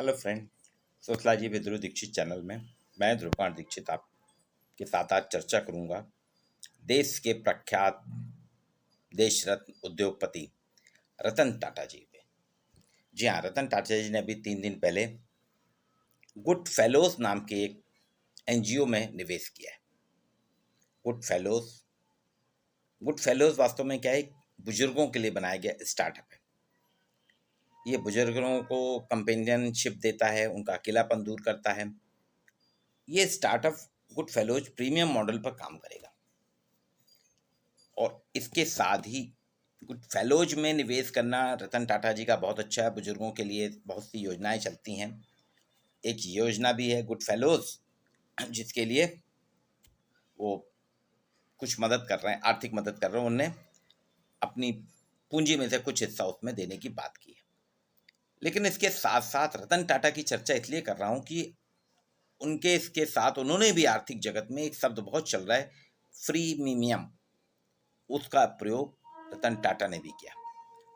Hello friend. Sociology with Dhruv Dikshit channel में मैं ध्रुवकांत दीक्षित आपके साथ आज चर्चा करूंगा देश के प्रख्यात देश रत्न उद्योगपति रतन टाटा जी पे। जी हाँ, रतन टाटा जी ने अभी 3 दिन पहले गुड फेलोज नाम के एक एनजीओ में निवेश किया है। गुड फेलोज गुड फेलोज वास्तव में क्या है, बुजुर्गों के लिए बनाया गया स्टार्टअप है। ये बुजुर्गों को कंपेनियनशिप देता है, उनका अकेलापन दूर करता है। ये startup good fellows premium model पर काम करेगा और इसके साथ ही गुड फेलोज में निवेश करना रतन टाटा जी का बहुत अच्छा है। बुजुर्गों के लिए बहुत सी योजनाएं चलती हैं। एक योजना भी है गुड फेलोज, जिसके लिए वो कुछ मदद कर रहे हैं, आर्थिक मदद कर रहे हैं। उन्होंने अपनी पूंजी में से कुछ हिस्सा उसमें देने की बात की है। लेकिन इसके साथ साथ रतन टाटा की चर्चा इसलिए कर रहा हूँ कि उनके इसके साथ उन्होंने भी आर्थिक जगत में एक शब्द बहुत चल रहा है, फ्रीमियम, उसका प्रयोग रतन टाटा ने भी किया।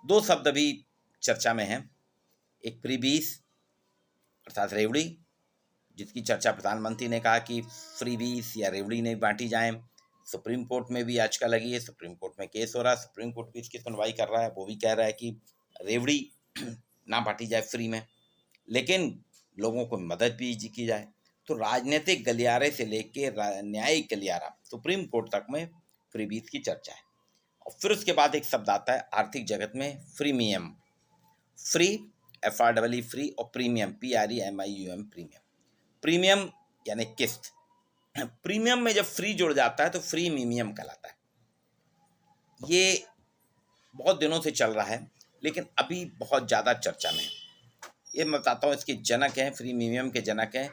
दो शब्द अभी चर्चा में हैं, एक फ्रीबीज अर्थात रेवड़ी, जिसकी चर्चा प्रधानमंत्री ने कहा कि फ्रीबीज या रेवड़ी नहीं बांटी जाए। सुप्रीम कोर्ट में भी याचिका लगी है, सुप्रीम कोर्ट में केस हो रहा है, सुप्रीम कोर्ट भी इसकी सुनवाई कर रहा है। वो भी कह रहा है कि रेवड़ी ना बांटी जाए फ्री में, लेकिन लोगों को मदद भी की जाए। तो राजनीतिक गलियारे से लेके न्यायिक गलियारा सुप्रीम कोर्ट तक में फ्रीबीज की चर्चा है। और फिर उसके बाद एक शब्द आता है आर्थिक जगत में, फ्रीमियम। फ्री, FREE फ्री, और प्रीमियम PREMIUM प्रीमियम। प्रीमियम यानी किस्त। प्रीमियम में जब फ्री जुड़ जाता है तो फ्री मीमियम कहलाता है। ये बहुत दिनों से चल रहा है, लेकिन अभी बहुत ज़्यादा चर्चा में है। ये मैं बताता हूँ, इसके जनक हैं, फ्री मीमियम के जनक हैं।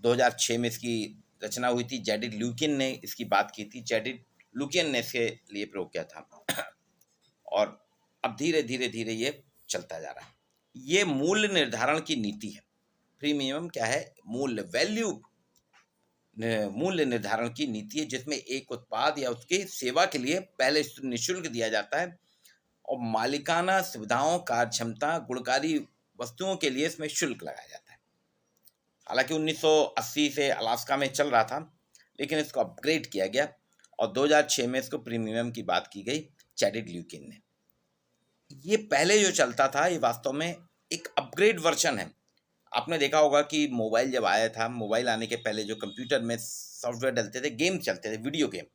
2006 में इसकी रचना हुई थी, जेडिड ल्यूकिन ने इसकी बात की थी। जेडिड ल्यूकिन ने इसके लिए प्रयोग किया था और अब धीरे धीरे धीरे ये चलता जा रहा है। ये मूल्य निर्धारण की नीति है। प्रीमियम क्या है? मूल्य निर्धारण की नीति है, जिसमें एक उत्पाद या उसकी सेवा के लिए पहले निःशुल्क दिया जाता है और मालिकाना सुविधाओं, कार्यक्षमता, गुणकारी वस्तुओं के लिए इसमें शुल्क लगाया जाता है। हालांकि 1980 से अलास्का में चल रहा था, लेकिन इसको अपग्रेड किया गया और 2006 में इसको प्रीमियम की बात की गई जेडिड ल्यूकिन ने। ये पहले जो चलता था, ये वास्तव में एक अपग्रेड वर्जन है। आपने देखा होगा कि मोबाइल जब आया था, मोबाइल आने के पहले जो कंप्यूटर में सॉफ्टवेयर डलते थे, गेम चलते थे, वीडियो गेम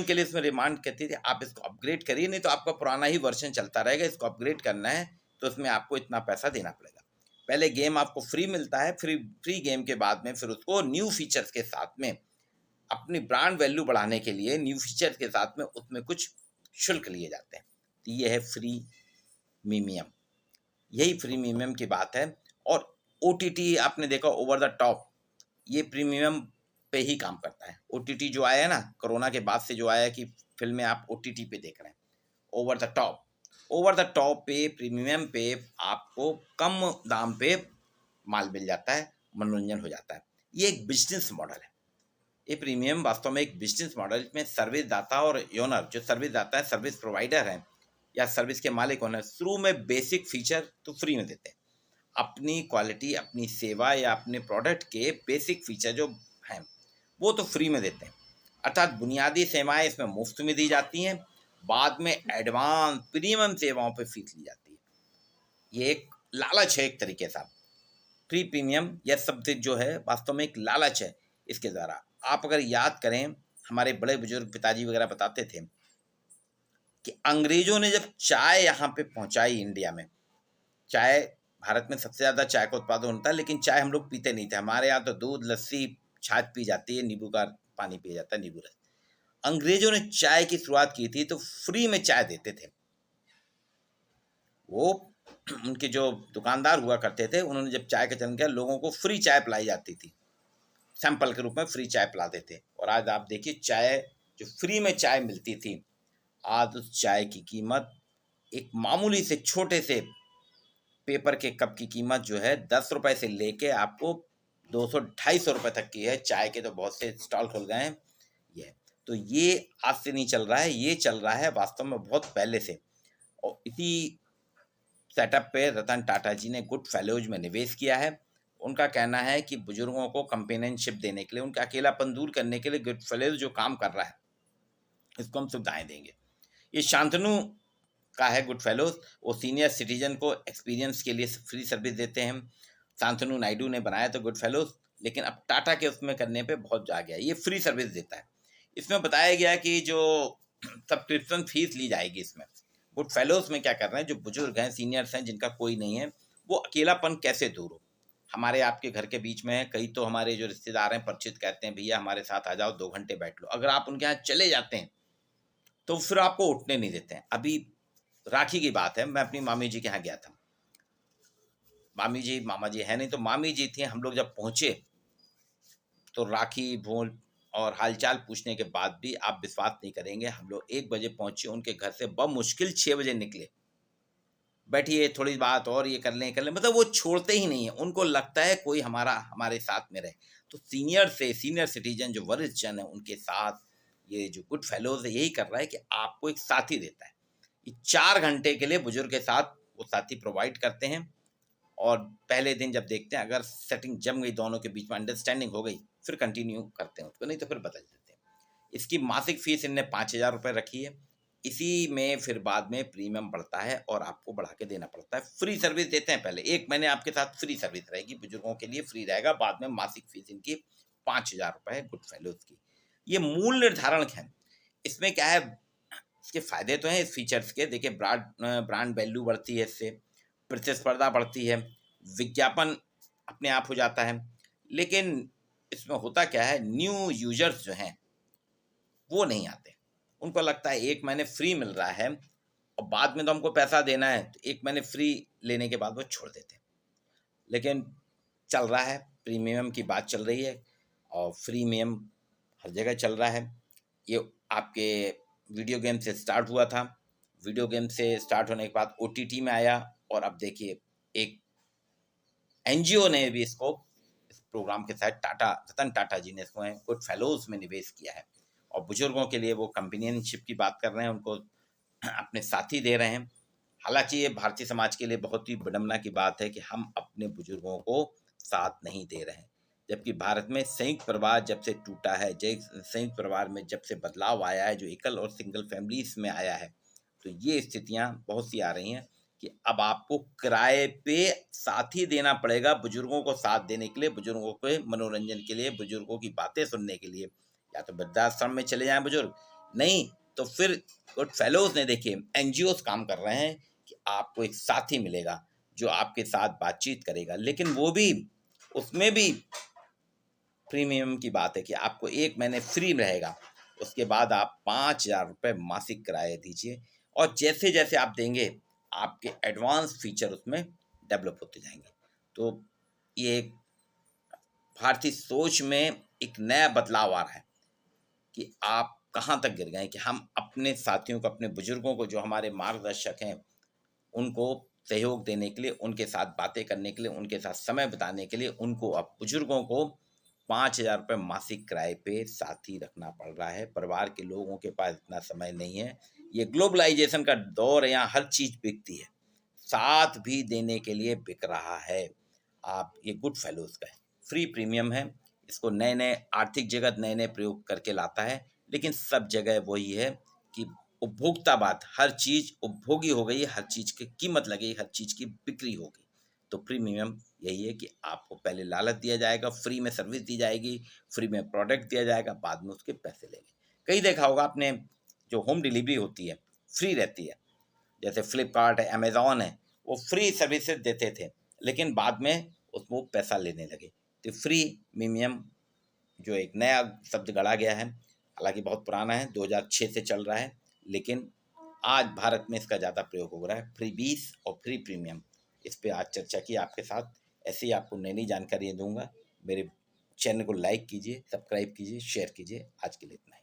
के लिए इसमें डिमांड कहती थी आप इसको अपग्रेड करिए, नहीं तो आपका पुराना ही वर्जन चलता रहेगा। इसको अपग्रेड करना है तो उसमें आपको इतना पैसा देना पड़ेगा। पहले गेम आपको फ्री मिलता है, फ्री गेम के बाद में फिर उसको न्यू फीचर्स के साथ में, अपनी ब्रांड वैल्यू बढ़ाने के लिए न्यू फीचर्स के साथ में उसमें कुछ शुल्क लिए जाते हैं। तो ये है फ्री मीमियम, यही फ्री मीमियम की बात है। और OTT आपने देखा, ओवर द टॉप, ये प्रीमियम पे ही काम करता है। OTT जो आया है ना, कोरोना के बाद से जो आया है कि फिल्में आप OTT पे देख रहे हैं, ओवर द टॉप पे, प्रीमियम पे आपको कम दाम पे माल मिल जाता है, मनोरंजन हो जाता है। ये एक बिजनेस मॉडल है। ये प्रीमियम वास्तव में एक बिजनेस मॉडल में सर्विस दाता और ओनर, जो सर्विस दाता है, सर्विस प्रोवाइडर है या सर्विस के मालिक होना, शुरू में बेसिक फीचर तो फ्री में देते हैं। अपनी क्वालिटी, अपनी सेवा या अपने प्रोडक्ट के बेसिक फीचर जो हैं वो तो फ्री में देते हैं, अर्थात बुनियादी सेवाएं इसमें मुफ्त में दी जाती हैं। बाद में एडवांस प्रीमियम सेवाओं पर फीस ली जाती है। ये एक लालच है एक तरीके से। फ्री प्रीमियम यह शब्द जो है वास्तव में एक लालच है। इसके द्वारा आप अगर याद करें, हमारे बड़े बुजुर्ग पिताजी वगैरह बताते थे कि अंग्रेजों ने जब चाय यहाँ पे पहुंचाई इंडिया में, चाय, भारत में सबसे ज़्यादा चाय का उत्पादन होता है, लेकिन चाय हम लोग पीते नहीं थे। हमारे यहाँ तो दूध, लस्सी, छाछ पी जाती है, नींबू का पानी पिया जाता है, नींबू रस। अंग्रेजों ने चाय की शुरुआत की थी तो फ्री में चाय देते थे। वो उनके जो दुकानदार हुआ करते थे, उन्होंने जब चाय का चलन किया, लोगों को फ्री चाय पिलाई जाती थी, सैंपल के रूप में फ्री चाय पिलाते थे। और आज आप देखिए, चाय जो फ्री में चाय मिलती थी, आज उस चाय की कीमत एक मामूली से छोटे से पेपर के कप की कीमत जो है 10 रुपए से लेके आपको 200-250 रुपए तक की है। चाय के तो बहुत से स्टॉल खुल गए हैं। ये तो ये आज से नहीं चल रहा है, ये चल रहा है वास्तव में बहुत पहले से। और इसी सेटअप पे रतन टाटा जी ने गुड फेलोज में निवेश किया है। उनका कहना है कि बुजुर्गों को कंपेनियनशिप देने के लिए, उनका अकेलापन दूर करने के लिए गुड फेलोज जो काम कर रहा है, इसको हम सुविधाएं देंगे। ये शांतनु का है गुड फेलोज। वो सीनियर सिटीजन को एक्सपीरियंस के लिए फ्री सर्विस देते हैं। शांतनु नायडू ने बनाया था गुड फेलोज, लेकिन अब टाटा के उसमें करने पे बहुत आ गया, ये फ्री सर्विस देता है। इसमें बताया गया कि जो सब्सक्रिप्शन फीस ली जाएगी इसमें, गुड फेलोज में क्या कर रहे हैं, जो बुजुर्ग हैं, सीनियर्स हैं, जिनका कोई नहीं है, वो अकेलापन कैसे दूर हो। हमारे आपके घर के बीच में है, कई तो हमारे जो रिश्तेदार हैं, परिचित, कहते हैं भैया हमारे साथ आ जाओ, 2 घंटे बैठ लो। अगर आप उनके यहाँ चले जाते हैं तो फिर आपको उठने नहीं देते हैं। अभी राखी की बात है, मैं अपनी मामी जी के यहाँ गया था। मामी जी, मामा जी है नहीं, तो मामी जी थी। हम लोग जब पहुंचे तो राखी भूल और हालचाल पूछने के बाद भी आप विश्वास नहीं करेंगे, हम लोग 1 बजे पहुंचे उनके घर से, बमुश्किल 6 बजे निकले। बैठिए थोड़ी बात और ये कर लें, मतलब वो छोड़ते ही नहीं है, उनको लगता है कोई हमारे साथ में रहे। तो सीनियर सिटीजन जो वरिष्ठ जन है, उनके साथ ये जो गुड फेलोज है यही कर रहा है कि आपको एक साथी देता है। ये 4 घंटे के लिए बुजुर्ग के साथ वो साथी प्रोवाइड करते हैं। और पहले दिन जब देखते हैं अगर सेटिंग जम गई, दोनों के बीच में अंडरस्टैंडिंग हो गई, फिर कंटिन्यू करते हैं उसको, नहीं तो फिर बदल देते हैं। इसकी मासिक फीस इनने 5,000 रुपये रखी है। इसी में फिर बाद में प्रीमियम बढ़ता है और आपको बढ़ा के देना पड़ता है। फ्री सर्विस देते हैं, पहले 1 महीने आपके साथ फ्री सर्विस रहेगी, बुजुर्गों के लिए फ्री रहेगा। बाद में मासिक फीस इनकी 5,000 रुपये है गुड फेलोज की। ये मूल निर्धारण है। इसमें क्या है, इसके फायदे तो हैं इस फीचर्स के। देखिए, ब्रांड वैल्यू बढ़ती है इससे, प्रतिस्पर्धा बढ़ती है, विज्ञापन अपने आप हो जाता है। लेकिन इसमें होता क्या है, न्यू यूजर्स जो हैं वो नहीं आते। उनको लगता है 1 महीने फ्री मिल रहा है और बाद में तो हमको पैसा देना है, तो 1 महीने फ्री लेने के बाद वो छोड़ देते हैं। लेकिन चल रहा है, प्रीमियम की बात चल रही है और फ्रीमियम हर जगह चल रहा है। ये आपके वीडियो गेम से स्टार्ट हुआ था, वीडियो गेम से स्टार्ट होने के बाद OTT में आया, और अब देखिए एक NGO ने भी इसको, इस प्रोग्राम के तहत रतन टाटा जी ने इसको गुड फेलोज में निवेश किया है। और बुजुर्गों के लिए वो कंपेनियनशिप की बात कर रहे हैं, उनको अपने साथी दे रहे हैं। हालांकि ये भारतीय समाज के लिए बहुत ही विडम्बना की बात है कि हम अपने बुजुर्गों को साथ नहीं दे रहे हैं, जबकि भारत में संयुक्त परिवार जब से टूटा है, संयुक्त परिवार में जब से बदलाव आया है, जो एकल और सिंगल फैमिलीज में आया है, तो ये स्थितियां बहुत सी आ रही हैं कि अब आपको किराए पे साथी देना पड़ेगा बुजुर्गों को साथ देने के लिए, बुजुर्गों के मनोरंजन के लिए, बुजुर्गों की बातें सुनने के लिए। या तो वृद्धाश्रम में चले जाएं बुजुर्ग, नहीं तो फिर गुड फेलोज ने, देखिए NGOs काम कर रहे हैं कि आपको एक साथी मिलेगा जो आपके साथ बातचीत करेगा। लेकिन वो भी, उसमें भी प्रीमियम की बात है कि आपको 1 महीने फ्री रहेगा, उसके बाद आप 5,000 रुपये मासिक किराया दीजिए, और जैसे जैसे आप देंगे आपके एडवांस फीचर उसमें डेवलप होते जाएंगे। तो ये एक भारतीय सोच में एक नया बदलाव आ रहा है कि आप कहाँ तक गिर गए कि हम अपने साथियों को, अपने बुजुर्गों को, जो हमारे मार्गदर्शक हैं, उनको सहयोग देने के लिए, उनके साथ बातें करने के लिए, उनके साथ समय बिताने के लिए, उनको अब बुजुर्गों को 5,000 रुपये मासिक किराए पे साथी रखना पड़ रहा है। परिवार के लोगों के पास इतना समय नहीं है। ये ग्लोबलाइजेशन का दौर है, यहाँ हर चीज़ बिकती है, साथ भी देने के लिए बिक रहा है। आप, ये गुड फेलोज का है, फ्री प्रीमियम है। इसको नए नए आर्थिक जगत नए नए प्रयोग करके लाता है, लेकिन सब जगह वही है कि उपभोक्तावाद, हर चीज़ उपभोगी हो गई, हर चीज़ की कीमत लगी, हर चीज़ की बिक्री हो गई। तो प्रीमियम यही है कि आपको पहले लालच दिया जाएगा, फ्री में सर्विस दी जाएगी, फ्री में प्रोडक्ट दिया जाएगा, बाद में उसके पैसे लेंगे। कई देखा होगा आपने, जो होम डिलीवरी होती है फ्री रहती है, जैसे फ्लिपकार्ट है, अमेज़ॉन है, वो फ्री सर्विसेज देते थे, लेकिन बाद में उसको पैसा लेने लगे। तो फ्री मीमियम जो एक नया शब्द गढ़ा गया है, हालांकि बहुत पुराना है, 2006 से चल रहा है, लेकिन आज भारत में इसका ज़्यादा प्रयोग हो रहा है, फ्री बीस और फ्री प्रीमियम। इस पे आज चर्चा की आपके साथ। ऐसे ही आपको नई नई जानकारियाँ दूंगा। मेरे चैनल को लाइक कीजिए, सब्सक्राइब कीजिए, शेयर कीजिए। आज के लिए इतना ही।